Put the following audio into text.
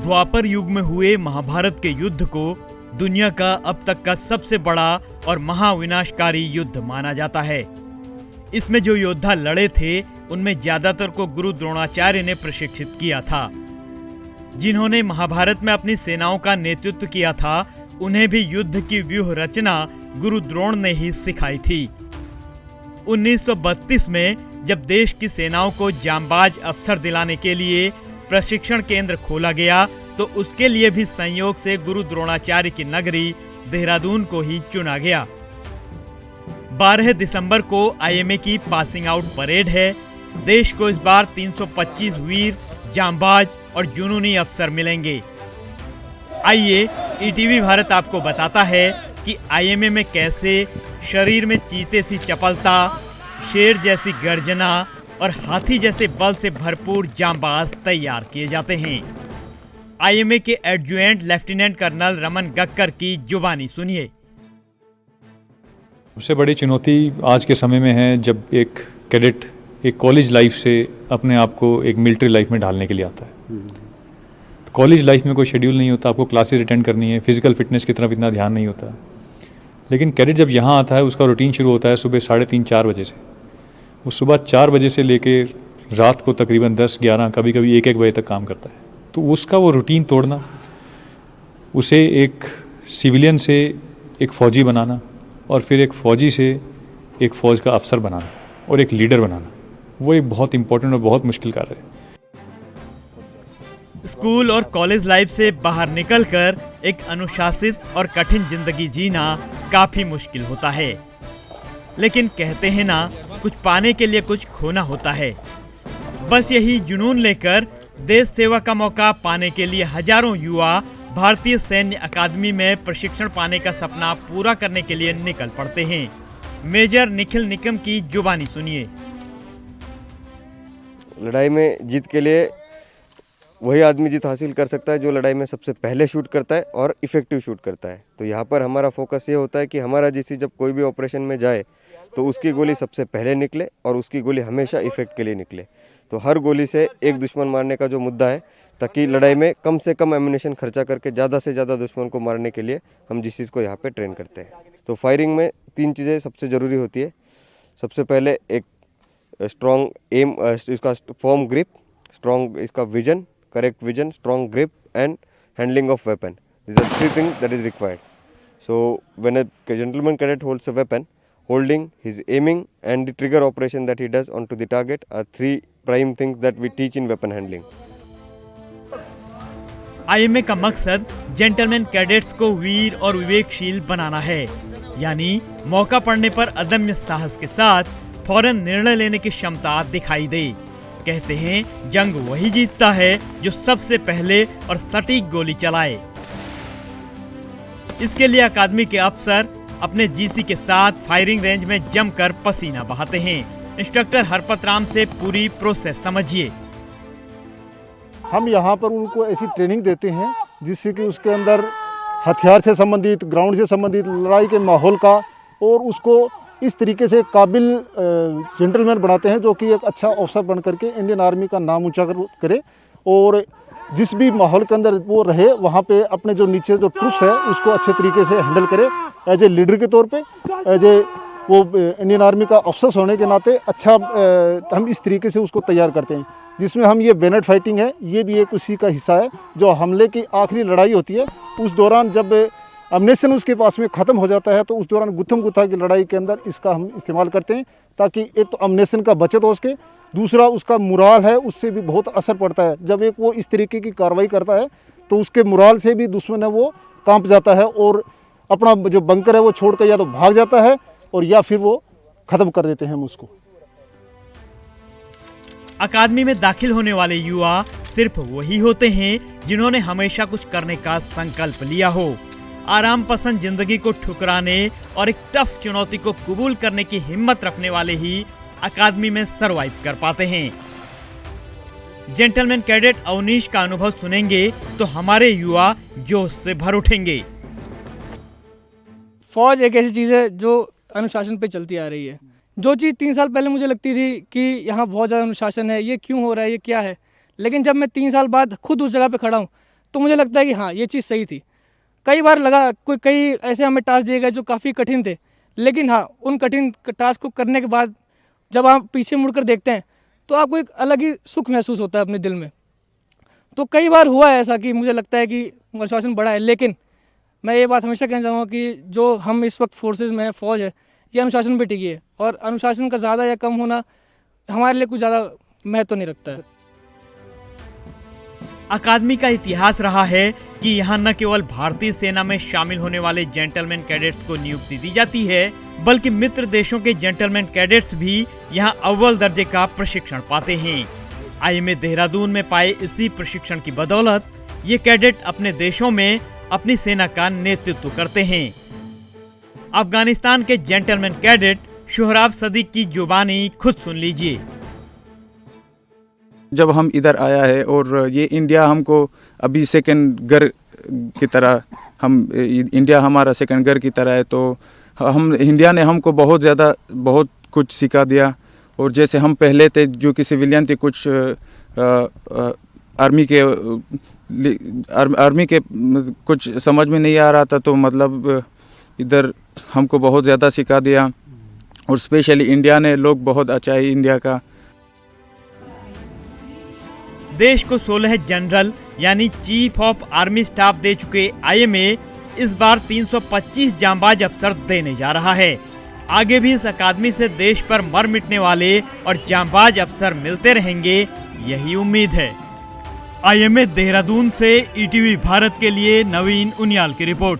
द्वापर युग में हुए महाभारत के युद्ध को दुनिया का अब तक का सबसे बड़ा और महाविनाशकारी युद्ध माना जाता है। इसमें जो योद्धा लड़े थे उनमें ज्यादातर को गुरु द्रोणाचार्य ने प्रशिक्षित किया था। जिन्होंने महाभारत में अपनी सेनाओं का नेतृत्व किया था, उन्हें भी युद्ध की व्यूह रचना गुरु द्रोण ने ही सिखाई थी। 1932 में जब देश की सेनाओं को जांबाज अफसर दिलाने के लिए प्रशिक्षण केंद्र खोला गया, तो उसके लिए भी संयोग से गुरु द्रोणाचार्य की नगरी देहरादून को ही चुना गया। 12 दिसंबर को आईएमए की पासिंग आउट परेड है। देश को इस बार 325 वीर, जांबाज और जुनूनी अफसर मिलेंगे। आइए ईटीवी भारत आपको बताता है कि आईएमए में कैसे शरीर में चीते सी चपलता, शेर जैसी गर्जना और हाथी जैसे बल से भरपूर जांबाज तैयार किए जाते हैं। आईएमए के एडजुएंट लेफ्टिनेंट कर्नल रमन गक्कर की जुबानी सुनिए। सबसे बड़ी चुनौती आज के समय में है जब एक कैडेट एक कॉलेज लाइफ से अपने आप को एक मिलिट्री लाइफ में ढालने के लिए आता है। तो कॉलेज लाइफ में कोई शेड्यूल नहीं होता, आपको क्लासेस अटेंड करनी है, फिजिकल फिटनेस की तरफ इतना ध्यान नहीं होता। लेकिन कैडेट जब यहाँ आता है, उसका रूटीन शुरू होता है सुबह 3:30-4 बजे से। वो सुबह 4 बजे से लेकर रात को तकरीबन 10-11, कभी कभी 1-1 बजे तक काम करता है। तो उसका वो रूटीन तोड़ना, उसे एक सिविलियन से एक फ़ौजी बनाना और फिर एक फ़ौजी से एक फ़ौज का अफसर बनाना और एक लीडर बनाना, वो एक बहुत इंपॉर्टेंट और बहुत मुश्किल कार्य है। स्कूल और कॉलेज लाइफ से बाहर निकलकर एक अनुशासित और कठिन जिंदगी जीना काफी मुश्किल होता है। लेकिन कहते हैं ना, कुछ पाने के लिए कुछ खोना होता है। बस यही जुनून लेकर देश सेवा का मौका पाने के लिए हजारों युवा भारतीय सैन्य अकादमी में प्रशिक्षण पाने का सपना पूरा करने के लिए निकल पड़ते हैं। मेजर निखिल निकम की जुबानी सुनिए। लड़ाई में जीत के लिए वही आदमी जीत हासिल कर सकता है जो लड़ाई में सबसे पहले शूट करता है और इफेक्टिव शूट करता है। तो यहाँ पर हमारा फोकस ये होता है कि हमारा जिससे जब कोई भी ऑपरेशन में जाए तो उसकी गोली सबसे पहले निकले और उसकी गोली हमेशा इफेक्ट के लिए निकले। तो हर गोली से एक दुश्मन मारने का जो मुद्दा है, ताकि लड़ाई में कम से कम एम्यूनेशन खर्चा करके ज़्यादा से ज़्यादा दुश्मन को मारने के लिए हम जिस चीज़ को यहाँ पे ट्रेन करते हैं। तो फायरिंग में 3 चीज़ें सबसे ज़रूरी होती है। सबसे पहले एक स्ट्रॉन्ग एम, इसका फर्म ग्रिप, स्ट्रॉन्ग इसका vision, correct vision, strong grip and handling of weapon. These are 3 things that is required. So when a gentleman cadet holds a weapon, holding, his aiming and the trigger operation that he does onto the target are 3 prime things that we teach in weapon handling. IMA का मकसद gentleman cadets को वीर और विवेकशील बनाना है, यानी मौका पड़ने पर अदम्य साहस के साथ फौरन निर्णय लेने की क्षमता दिखाई दे। कहते हैं जंग वही जीतता है जो सबसे पहले और सटीक गोली चलाए। इसके लिए अकादमी के अफसर अपने जीसी के साथ फायरिंग रेंज में जमकर पसीना बहाते हैं। इंस्ट्रक्टर हरपत राम से पूरी प्रोसेस समझिए। हम यहाँ पर उनको ऐसी ट्रेनिंग देते हैं जिससे कि उसके अंदर हथियार से संबंधित, ग्राउंड से संबंधित, लड़ाई के माहौल का, और उसको इस तरीके से काबिल जेंटलमैन बनाते हैं जो कि एक अच्छा ऑफिसर बन करके इंडियन आर्मी का नाम ऊंचा करे और जिस भी माहौल के अंदर वो रहे वहाँ पे अपने जो नीचे जो ट्रूप्स है उसको अच्छे तरीके से हैंडल करे। एज ए लीडर के तौर पे, एज ए वो इंडियन आर्मी का ऑफिसर होने के नाते अच्छा हम इस तरीके से उसको तैयार करते हैं। जिसमें हम ये बैनर फाइटिंग है, ये भी एक उसी का हिस्सा है। जो हमले की आखिरी लड़ाई होती है उस दौरान जब अम्नेशन उसके पास में ख़त्म हो जाता है तो उस दौरान गुत्थम गुत्था की लड़ाई के अंदर इसका हम इस्तेमाल करते हैं, ताकि एक तो अम्नेशन का बचत हो सके, दूसरा उसका मुराल है उससे भी बहुत असर पड़ता है। जब एक वो इस तरीके की कार्रवाई करता है तो उसके मुराल से भी दुश्मन है वो कांप जाता है और अपना जो बंकर है वो छोड़ कर या तो भाग जाता है और या फिर वो ख़त्म कर देते हैं हम उसको। अकादमी में दाखिल होने वाले युवा सिर्फ वही होते हैं जिन्होंने हमेशा कुछ करने का संकल्प लिया हो। आराम पसंद जिंदगी को ठुकराने और एक टफ चुनौती को कबूल करने की हिम्मत रखने वाले ही अकादमी में सरवाइव कर पाते हैं। जेंटलमैन कैडेट अवनीश का अनुभव सुनेंगे तो हमारे युवा जोश से भर उठेंगे। फौज एक ऐसी चीज़ है जो अनुशासन पे चलती आ रही है। जो चीज़ 3 साल पहले मुझे लगती थी कि यहाँ बहुत ज़्यादा अनुशासन है, ये क्यों हो रहा है, ये क्या है, लेकिन जब मैं 3 साल बाद खुद उस जगह पे खड़ा हूँ तो मुझे लगता है कि हाँ ये चीज़ सही थी। कई बार लगा कई ऐसे हमें टास्क दिए गए जो काफ़ी कठिन थे, लेकिन हाँ उन कठिन टास्क को करने के बाद जब आप पीछे मुड़कर देखते हैं तो आपको एक अलग ही सुख महसूस होता है अपने दिल में। तो कई बार हुआ है ऐसा कि मुझे लगता है कि अनुशासन बड़ा है, लेकिन मैं ये बात हमेशा कहना चाहूँगा कि जो हम इस वक्त फोर्सेज में है, फौज है, ये अनुशासन पे टिकी है और अनुशासन का ज़्यादा या कम होना हमारे लिए कुछ ज़्यादा महत्व नहीं रखता है। अकादमी का इतिहास रहा है कि यहाँ न केवल भारतीय सेना में शामिल होने वाले जेंटलमैन कैडेट्स को नियुक्ति दी जाती है, बल्कि मित्र देशों के जेंटलमैन कैडेट्स भी यहाँ अव्वल दर्जे का प्रशिक्षण पाते हैं। आईएमए देहरादून में पाए इसी प्रशिक्षण की बदौलत ये कैडेट अपने देशों में अपनी सेना का नेतृत्व करते हैं। अफगानिस्तान के जेंटलमैन कैडेट शुहराब सदीक की जुबानी खुद सुन लीजिए। जब हम इधर आया है और ये इंडिया हमको अभी सेकंड घर की तरह, हम इंडिया हमारा सेकंड घर की तरह है, तो हम इंडिया ने हमको बहुत कुछ सिखा दिया। और जैसे हम पहले थे जो कि सिविलियन थे, कुछ आर्मी के कुछ समझ में नहीं आ रहा था, तो मतलब इधर हमको बहुत ज़्यादा सिखा दिया। और स्पेशली इंडिया ने लोग बहुत अच्छा है इंडिया का। देश को 16 जनरल यानी चीफ ऑफ आर्मी स्टाफ दे चुके आईएमए इस बार 325 जांबाज अफसर देने जा रहा है। आगे भी इस अकादमी से देश पर मर मिटने वाले और जांबाज अफसर मिलते रहेंगे, यही उम्मीद है। आईएमए देहरादून से ईटीवी भारत के लिए नवीन उनियाल की रिपोर्ट।